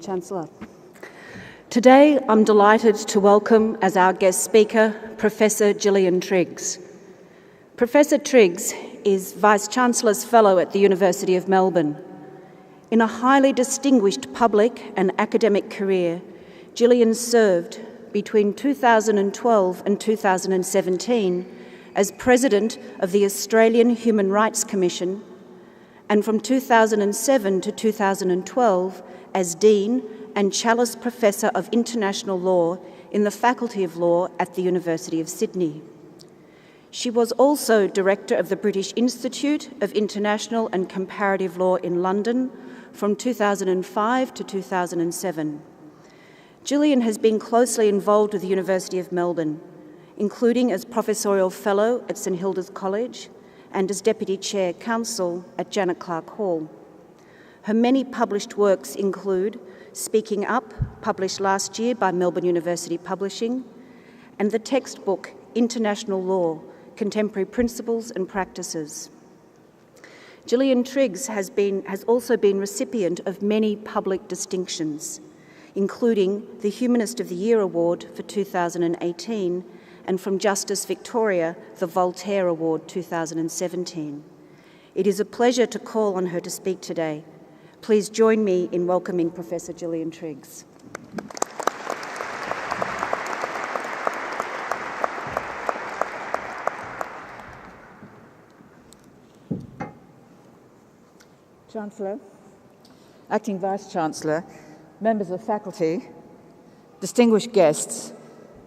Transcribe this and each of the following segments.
Chancellor. Today, I'm delighted to welcome as our guest speaker, Professor Gillian Triggs. Professor Triggs is Vice-Chancellor's Fellow at the University of Melbourne. In a highly distinguished public and academic career, Gillian served between 2012 and 2017 as President of the Australian Human Rights Commission, and from 2007 to 2012 as Dean and Challis Professor of International Law in the Faculty of Law at the University of Sydney. She was also Director of the British Institute of International and Comparative Law in London from 2005 to 2007. Gillian has been closely involved with the University of Melbourne, including as Professorial Fellow at St Hilda's College and as Deputy Chair Counsel at Janet Clark Hall. Her many published works include Speaking Up, published last year by Melbourne University Publishing, and the textbook International Law, Contemporary Principles and Practices. Gillian Triggs has also been recipient of many public distinctions, including the Humanist of the Year Award for 2018 and from Justice Victoria, the Voltaire Award 2017. It is a pleasure to call on her to speak today. Please join me in welcoming Professor Gillian Triggs. Chancellor, Acting Vice-Chancellor, members of faculty, distinguished guests,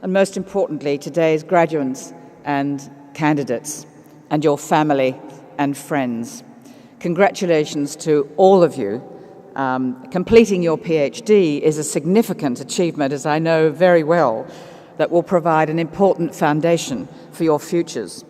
and most importantly, today's graduates and candidates, and your family and friends. Congratulations to all of you. Completing your PhD is a significant achievement, as I know very well, that will provide an important foundation for your futures.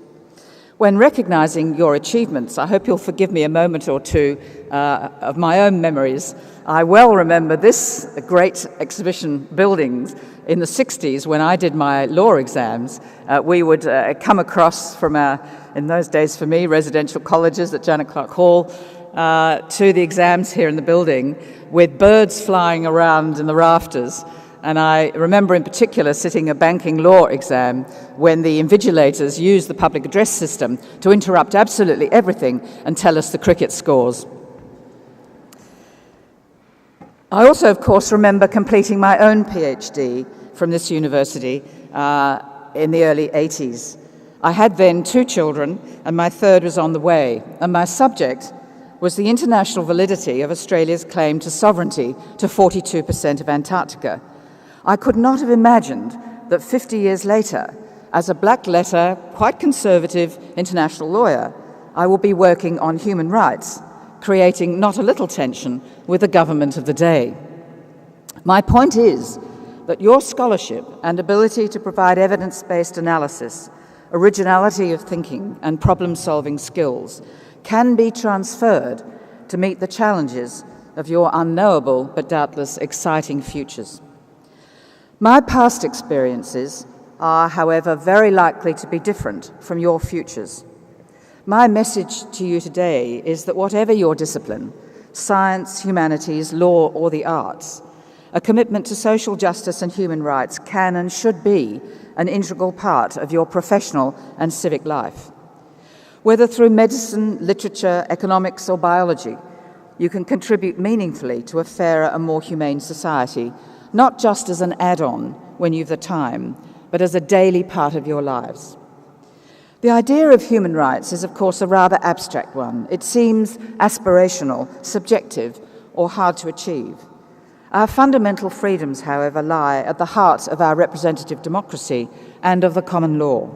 When recognising your achievements, I hope you'll forgive me a moment or two of my own memories. I well remember this great exhibition building in the 60s when I did my law exams. We would come across from in those days for me, residential colleges at Janet Clark Hall, to the exams here in the building with birds flying around in the rafters. And I remember in particular sitting a banking law exam when the invigilators used the public address system to interrupt absolutely everything and tell us the cricket scores. I also, of course, remember completing my own PhD from this university in the early 80s. I had then 2 children, and my third was on the way, and my subject was the international validity of Australia's claim to sovereignty to 42% of Antarctica. I could not have imagined that 50 years later, as a black-letter, quite conservative international lawyer, I will be working on human rights, creating not a little tension with the government of the day. My point is that your scholarship and ability to provide evidence-based analysis, originality of thinking, and problem-solving skills can be transferred to meet the challenges of your unknowable but doubtless exciting futures. My past experiences are, however, very likely to be different from your futures. My message to you today is that whatever your discipline, science, humanities, law, or the arts, a commitment to social justice and human rights can and should be an integral part of your professional and civic life. Whether through medicine, literature, economics, or biology, you can contribute meaningfully to a fairer and more humane society, not just as an add-on when you've the time, but as a daily part of your lives. The idea of human rights is, of course, a rather abstract one. It seems aspirational, subjective, or hard to achieve. Our fundamental freedoms, however, lie at the heart of our representative democracy and of the common law.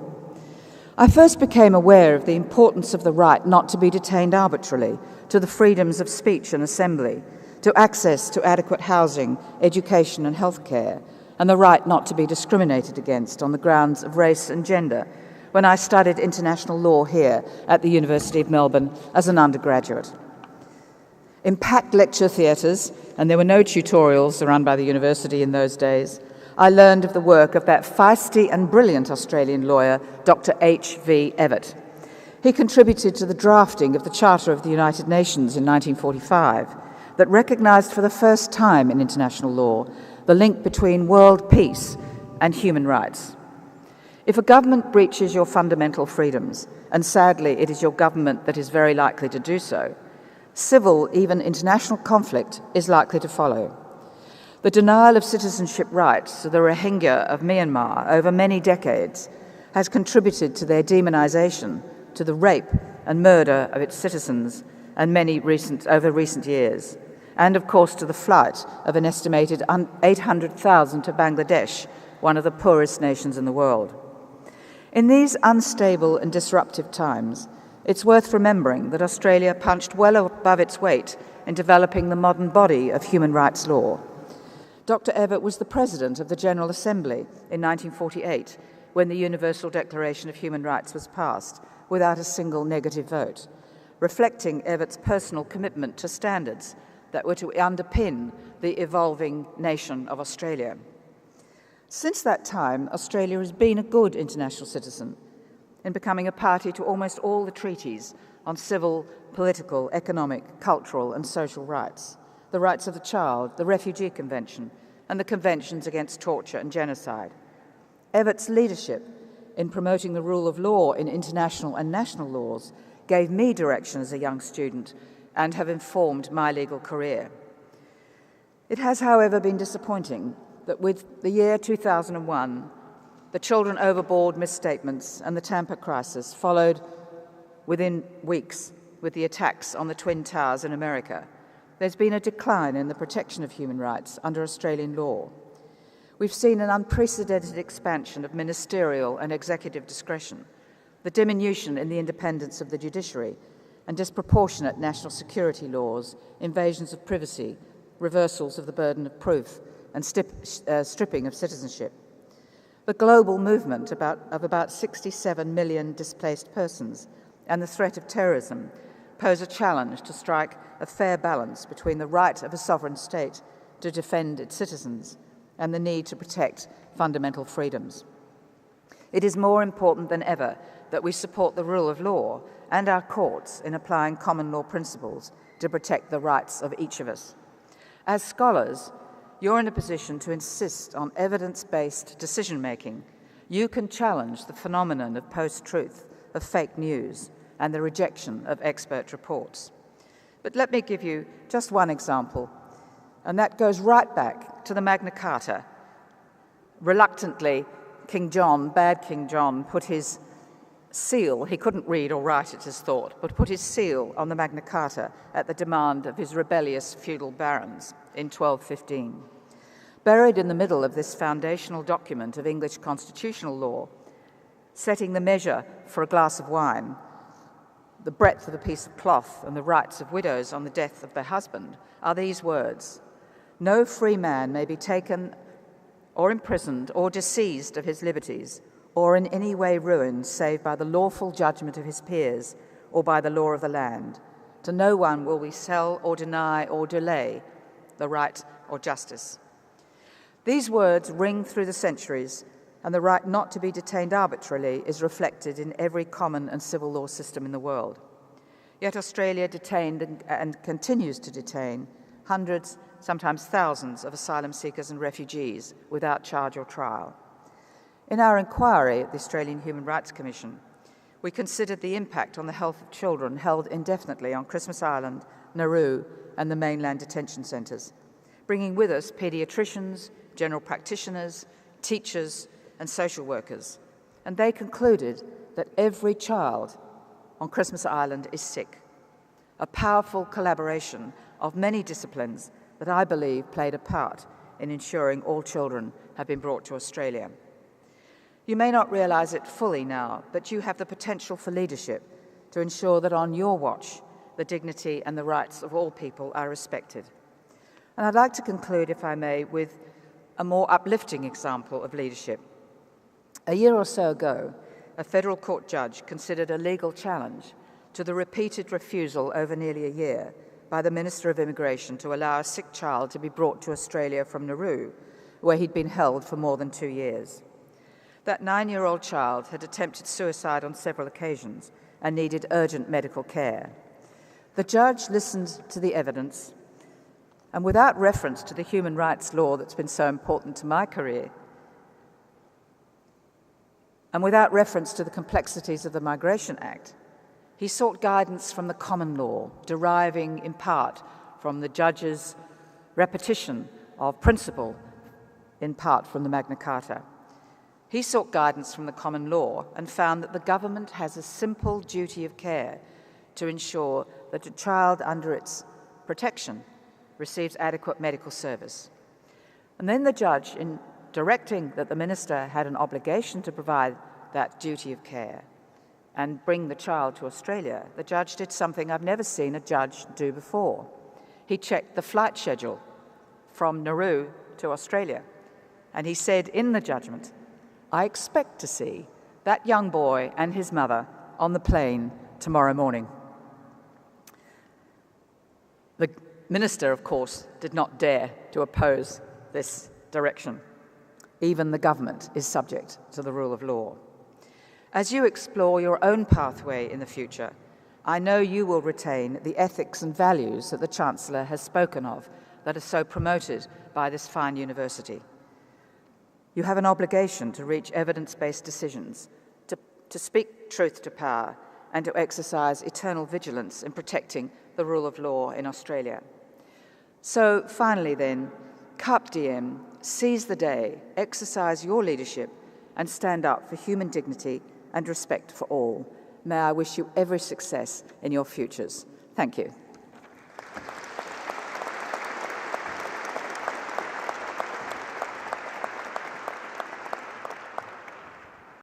I first became aware of the importance of the right not to be detained arbitrarily, to the freedoms of speech and assembly, to access to adequate housing, education and healthcare, and the right not to be discriminated against on the grounds of race and gender when I studied international law here at the University of Melbourne as an undergraduate. In packed lecture theatres, and there were no tutorials run by the university in those days, I learned of the work of that feisty and brilliant Australian lawyer, Dr. H.V. Evatt. He contributed to the drafting of the Charter of the United Nations in 1945, that recognised for the first time in international law the link between world peace and human rights. If a government breaches your fundamental freedoms, and sadly it is your government that is very likely to do so, civil, even international conflict is likely to follow. The denial of citizenship rights to the Rohingya of Myanmar over many decades has contributed to their demonisation, to the rape and murder of its citizens and over recent years, and of course to the flight of an estimated 800,000 to Bangladesh, one of the poorest nations in the world. In these unstable and disruptive times, it's worth remembering that Australia punched well above its weight in developing the modern body of human rights law. Dr. Evatt was the President of the General Assembly in 1948 when the Universal Declaration of Human Rights was passed without a single negative vote, reflecting Evatt's personal commitment to standards that were to underpin the evolving nation of Australia. Since that time, Australia has been a good international citizen in becoming a party to almost all the treaties on civil, political, economic, cultural and social rights, the rights of the child, the Refugee Convention, and the Conventions against Torture and Genocide. Evatt's leadership in promoting the rule of law in international and national laws gave me direction as a young student and have informed my legal career. It has, however, been disappointing that with the year 2001, the children overboard misstatements and the Tampa crisis followed within weeks with the attacks on the Twin Towers in America, there's been a decline in the protection of human rights under Australian law. We've seen an unprecedented expansion of ministerial and executive discretion, the diminution in the independence of the judiciary, and disproportionate national security laws, invasions of privacy, reversals of the burden of proof, and stripping of citizenship. The global movement of about 67 million displaced persons and the threat of terrorism pose a challenge to strike a fair balance between the right of a sovereign state to defend its citizens and the need to protect fundamental freedoms. It is more important than ever that we support the rule of law and our courts in applying common law principles to protect the rights of each of us. As scholars, you're in a position to insist on evidence-based decision-making. You can challenge the phenomenon of post-truth, of fake news, and the rejection of expert reports. But let me give you just one example, and that goes right back to the Magna Carta. Reluctantly, bad King John, put his seal, he couldn't read or write it as thought, but put his seal on the Magna Carta at the demand of his rebellious feudal barons in 1215. Buried in the middle of this foundational document of English constitutional law, setting the measure for a glass of wine, the breadth of a piece of cloth, and the rights of widows on the death of their husband, are these words: "No free man may be taken or imprisoned or disseized of his liberties, or in any way ruined, save by the lawful judgment of his peers or by the law of the land. To no one will we sell or deny or delay the right or justice." These words ring through the centuries, and the right not to be detained arbitrarily is reflected in every common and civil law system in the world. Yet Australia detained and continues to detain hundreds, sometimes thousands, of asylum seekers and refugees without charge or trial. In our inquiry at the Australian Human Rights Commission, we considered the impact on the health of children held indefinitely on Christmas Island, Nauru, and the mainland detention centres, bringing with us paediatricians, general practitioners, teachers, and social workers. And they concluded that every child on Christmas Island is sick. A powerful collaboration of many disciplines that I believe played a part in ensuring all children have been brought to Australia. You may not realise it fully now, but you have the potential for leadership to ensure that on your watch, the dignity and the rights of all people are respected. And I'd like to conclude, if I may, with a more uplifting example of leadership. A year or so ago, a federal court judge considered a legal challenge to the repeated refusal over nearly a year by the Minister of Immigration to allow a sick child to be brought to Australia from Nauru, where he'd been held for more than 2 years. That 9-year-old child had attempted suicide on several occasions and needed urgent medical care. The judge listened to the evidence and without reference to the human rights law that's been so important to my career, and without reference to the complexities of the Migration Act, he sought guidance from the common law, deriving in part from the judge's repetition of principle, in part from the Magna Carta. He sought guidance from the common law and found that the government has a simple duty of care to ensure that a child under its protection receives adequate medical service. And then the judge, in directing that the minister had an obligation to provide that duty of care and bring the child to Australia, the judge did something I've never seen a judge do before. He checked the flight schedule from Nauru to Australia, and he said in the judgment, "I expect to see that young boy and his mother on the plane tomorrow morning." The minister, of course, did not dare to oppose this direction. Even the government is subject to the rule of law. As you explore your own pathway in the future, I know you will retain the ethics and values that the Chancellor has spoken of that are so promoted by this fine university. You have an obligation to reach evidence-based decisions, to speak truth to power, and to exercise eternal vigilance in protecting the rule of law in Australia. So finally then, Carpe Diem, seize the day, exercise your leadership, and stand up for human dignity and respect for all. May I wish you every success in your futures. Thank you.